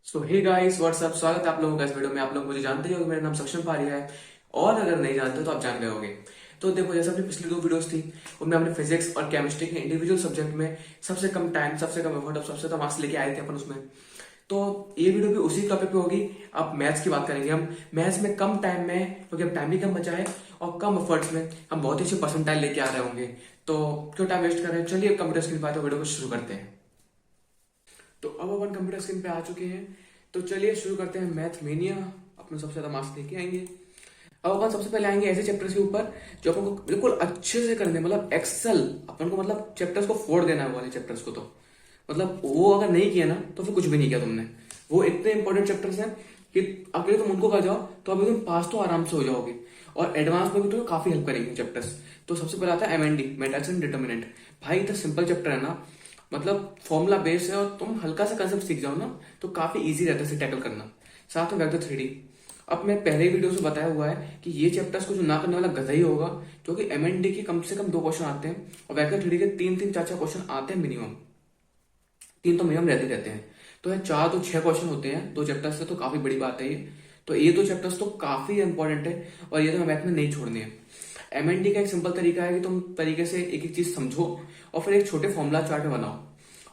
सो hey guys what's up, स्वागत है आप लोगों का इस वीडियो में। आप लोग मुझे जानते ही होंगे, मेरा नाम सक्षम पारिया है। और अगर नहीं जानते तो आप जान गए होंगे। तो देखो, जैसे अपनी पिछली दो वीडियोस थी, उनमें हमने फिजिक्स और केमिस्ट्री के इंडिविजुअल सब्जेक्ट में सबसे कम टाइम, सबसे कम एफर्ट और सबसे कम मार्क्स लेके आए थे अपन उसमें। तो ये वीडियो भी उसी टॉपिक पे होगी। अब मैथ्स की बात करेंगे हम। मैथ्स में कम टाइम में, क्योंकि अब टाइम भी कम बचा है, और कम एफर्ट्स में हम बहुत ही अच्छे परसेंटाइल लेके आ रहे होंगे। तो क्यों टाइम वेस्ट कर रहे हैं, चलिए कंप्यूटर स्क्रीन पर आते वीडियो को शुरू करते हैं। तो अब अपन कंप्यूटर स्क्रीन पे आ चुके हैं। तो चलिए शुरू करते हैं मैथ मेनिया। अपने सबसे ज्यादा मार्क्स लेके आएंगे। अब अपन सबसे पहले आएंगे ऐसे चैप्टर्स के ऊपर जो अपन को बिल्कुल अच्छे से करने, मतलब एक्सेल। अपन को मतलब चैप्टर्स को फोड़ देना है, वो वाले चैप्टर्स को। तो मतलब वो अगर नहीं किया ना तो फिर कुछ भी नहीं किया तुमने। वो इतने इंपॉर्टेंट चैप्टर्स हैं कि अगर तुम उनको कर जाओ तो अभी तुम पास तो आराम से हो जाओगे। और एडवांस में भी तुम्हें काफी हेल्प करेंगे चैप्टर्स। तो सबसे पहले आता है एमएनडी, मैट्रिक्स एंड डिटर्मिनेंट। भाई इतना सिंपल चैप्टर है ना, मतलब फॉर्मूला बेस है, और तुम हल्का सा कंसेप्ट सीख जाओ ना तो काफी इजी रहता है इसे टैकल करना। साथ में वेक्टर 3D। अब मैं पहले ही वीडियो से बताया हुआ है कि ये चैप्टर्स को जो ना करने वाला गधा ही होगा, क्योंकि एमएनडी के कम से कम 2 क्वेश्चन आते हैं और वेक्टर 3D के 3 3 4 4 क्वेश्चन आते हैं मिनिमम। 3 तो मिनिमम रहते रहते हैं। तो है 4 तो 6 क्वेश्चन होते हैं 2 चैप्टर्स से, तो काफी बड़ी बात है ये। तो ये 2 चैप्टर्स तो काफी इंपॉर्टेंट है, और ये तो मैथ में नहीं छोड़नी है। एमएनडी का एक सिंपल तरीका है कि तुम तरीके से एक एक चीज समझो और फिर एक छोटे फॉर्मुला चार्ट बनाओ।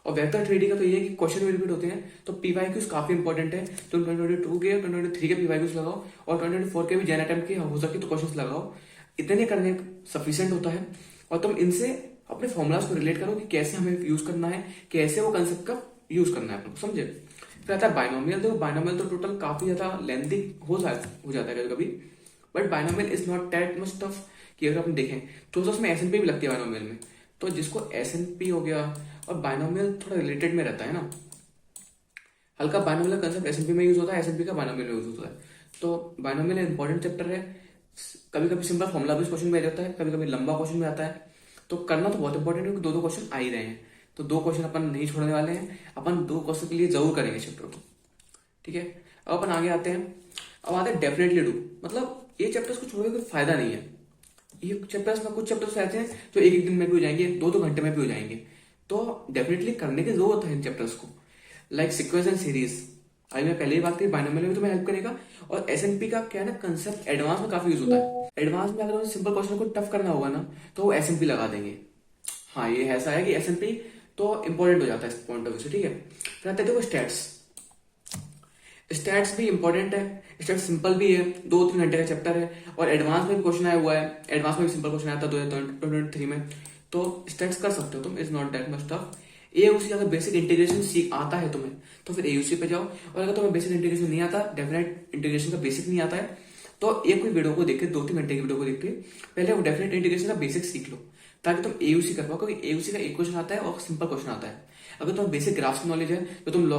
और वेक्टर 3D का तो ये है कि क्वेश्चन भी रिपीट होते हैं, तो पीवाईक्यूज काफी इंपॉर्टेंट है। तुम 2022 के, 2023 के पीवाईक्यूज लगाओ, और 2024 के भी जैन अटेम्प्ट के हो सके तो क्वेश्चन लगाओ। इतने करने सफिशियंट होता है। और तुम इनसे अपने फॉर्मुलाज को रिलेट करो कि कैसे हमें यूज करना है, कैसे वो कंसेप्ट का यूज करना है अपन को, समझे। फिर आता है बाइनोमियल। देखो बाइनोमियल तो टोटल काफी ज्यादा लेंथी हो जाता है कभी कभी। But binomial is not that much tough. कि अगर अपन देखें तो उसमें एसएनपी भी लगती है बाइनोमियल में। तो जिसको एसएनपी हो गया और बाइनोमियल थोड़ा रिलेटेड में रहता है ना, हल्का बाइनोमियल का कंसेप्ट एसएनपी में यूज होता है, एसएनपी का बाइनोमियल में यूज होता है। तो बाइनोमियल इंपॉर्टेंट चैप्टर है। कभी कभी सिंपल फॉर्मुला भी क्वेश्चन में आ जाता है, कभी कभी लंबा क्वेश्चन में आता है। तो करना तो बहुत इंपॉर्टेंट है, क्योंकि 2 2 क्वेश्चन आ ही रहे हैं। तो 2 क्वेश्चन अपन नहीं छोड़ने वाले हैं, अपन 2 क्वेश्चन के लिए जरूर करेंगे चैप्टर को। ठीक है। अब अपन आगे आते हैं। अब आते हैं डेफिनेटली डू। मतलब ये चैप्टर्स को छोड़ने का कोई फायदा नहीं है। ये चैप्टर्स में कुछ चैप्टर्स ऐसे हैं जो एक एक दिन में भी हो जाएंगे, 2 2 घंटे में भी हो जाएंगे। तो डेफिनेटली करने की जरूरत है इन चैप्टर्स को। Like sequence and series. अभी मैं पहले ही बात की, बाइनोमियल में तुम्हें हेल्प करेगा। और एसएनपी का क्या है ना, कंसेप्ट एडवांस में काफी यूज होता है। एडवांस में अगर सिंपल क्वेश्चन को टफ करना होगा ना तो वो एसएनपी लगा देंगे। हाँ, ये ऐसा है कि एसएनपी तो इंपॉर्टेंट हो जाता है इस पॉइंट ऑफ व्यू से। ठीक है। फिर आते हैं देखो स्टैट्स। स्टैट्स भी इंपॉर्टेंट है। स्टैट्स सिंपल भी है, 2 3 घंटे का चैप्टर है, और एडवांस में भी क्वेश्चन आया हुआ है। एडवांस में भी सिंपल क्वेश्चन आया था 2023 में। तो स्टैट्स कर सकते हो तुम, is not that much tough. AUC अगर बेसिक इंटीग्रेशन सीख आता है तुम्हें तो फिर एयूसी पे जाओ। और अगर तुम्हें बेसिक इंटीग्रेशन नहीं आता, डेफिनेट इंटीग्रेशन का बेसिक नहीं आता है, तो एक कोई वीडियो को देख के, 2 3 घंटे की वीडियो को देख के पहले वो डेफिनेट इंटीग्रेशन का बेसिक सीख लो, ताकि तुम एयूसी कर पाओ। क्योंकि एयूसी का एक क्वेश्चन आता है और सिंपल क्वेश्चन आता है। अगर तुम्हें बेसिक ग्राफ्स की नॉलेज है, तो तुम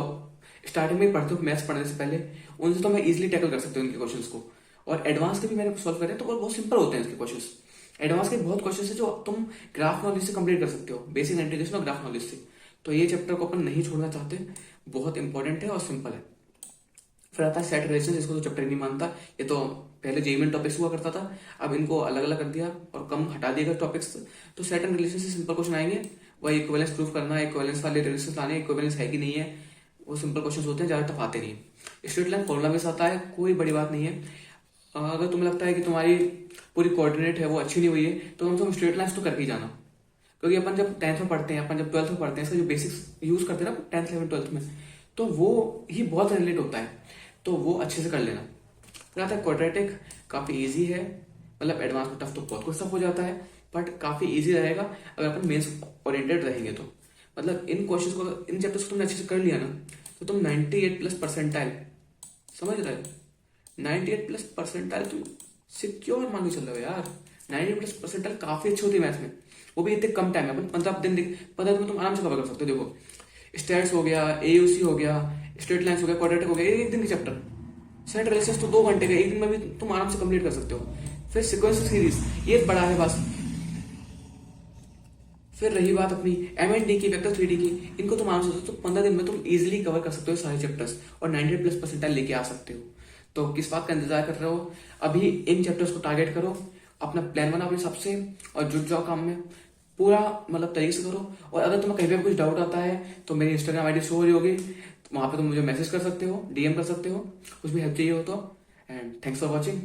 स्टार्टिंग में पढ़ते हो मैथ्स पढ़ने से पहले, उनसे तो मैं इजिली टैकल कर सकते हो इनके क्वेश्चंस को। और एडवांस के भी मैंने सॉल्व करे तो वो बहुत सिंपल होते हैं इसके क्वेश्चंस। एडवांस के बहुत क्वेश्चंस है जो तुम ग्राफ नॉलेज से कंप्लीट कर सकते हो, बेसिक इंटीग्रेशन और ग्राफ नॉलेज से। तो ये चैप्टर को अपन नहीं छोड़ना चाहते, बहुत इंपॉर्टेंट है और सिंपल है। फिर आता है सेट रिलेशन, इसको तो चैप्टर नहीं मानता। ये तो पहले जेई में टॉपिक्स हुआ करता था, अब इनको अलग अलग कर दिया और कम हटा दिया टॉपिक्स। तो सेट एंड रिलेशन से सिंपल क्वेश्चन आएंगे, वही इक्विवेलेंस प्रूफ करना है, इक्विवेलेंस वाले रिलेशन लाने, इक्विवेलेंस है कि नहीं है। वो सिंपल क्वेश्चन होते हैं, ज्यादा टफ आते नहीं है। स्ट्रेट लाइन फॉर्मुला में से आता है, कोई बड़ी बात नहीं है। अगर तुम्हें लगता है कि तुम्हारी पूरी कोऑर्डिनेट है वो अच्छी नहीं हुई है, तो तुम स्ट्रेट लाइन्स तो करके ही जाना। क्योंकि अपन जब 10th में पढ़ते हैं, अपन जब 12th में पढ़ते हैं, इसका जो बेसिक्स यूज करते हैं ना 10th 11th 12th में, तो वो ही बहुत रिलेट होता है। तो वो अच्छे से कर लेना। फिर आता है क्वाड्रेटिक। काफी इजी है, मतलब एडवांस में टफ तो बहुत कुछ टफ हो जाता है, बट काफी इजी रहेगा अगर अपन मेंस ओरिएंटेड रहेंगे तो। मतलब इन क्वेश्चंस को, इन चैप्टर्स को तुमने अच्छे से कर लिया ना, तो तुम 98+ परसेंटाइल, समझ रहे हो, 98+ परसेंटाइल तुम सिक्योर मान के चल रहे हो यार। 98+परसेंटाइल काफी अच्छी होती है मैथ्स में, वो भी इतने कम टाइम में। अपन 15 दिन में तुम आराम से कवर कर सकते हो। देखो स्टैट्स हो गया, एयूसी हो गया, स्ट्रेट लाइन्स हो गया, क्वाड्रेटिक हो गया, एक दिन के चैप्टर। सेट रिलेशंस तो 2 घंटे का, एक दिन में भी तुम आराम से कंप्लीट कर सकते हो। फिर सीक्वेंस सीरीज, ये बड़ा है बस। फिर रही बात अपनी एमएनडी की, वेक्टर 3D की, इनको तुम आराम से तो 15 दिन में तुम इजिली कवर कर सकते हो सारे चैप्टर्स, और 98+परसेंटाइल लेके आ सकते हो। तो किस बात का इंतजार कर रहे हो, अभी इन चैप्टर्स को टारगेट करो, अपना प्लान बनाओ अपने हिसाब से, और जुट जाओ काम में पूरा, मतलब तरीके से करो। और अगर तुम्हें कहीं पे कुछ डाउट आता है तो मेरी इंस्टाग्राम आईडी शो हो रही होगी, वहां पे तुम मुझे मैसेज कर सकते हो, डीएम कर सकते हो, कुछ भी हेल्प चाहिए हो तो। And thanks for watching.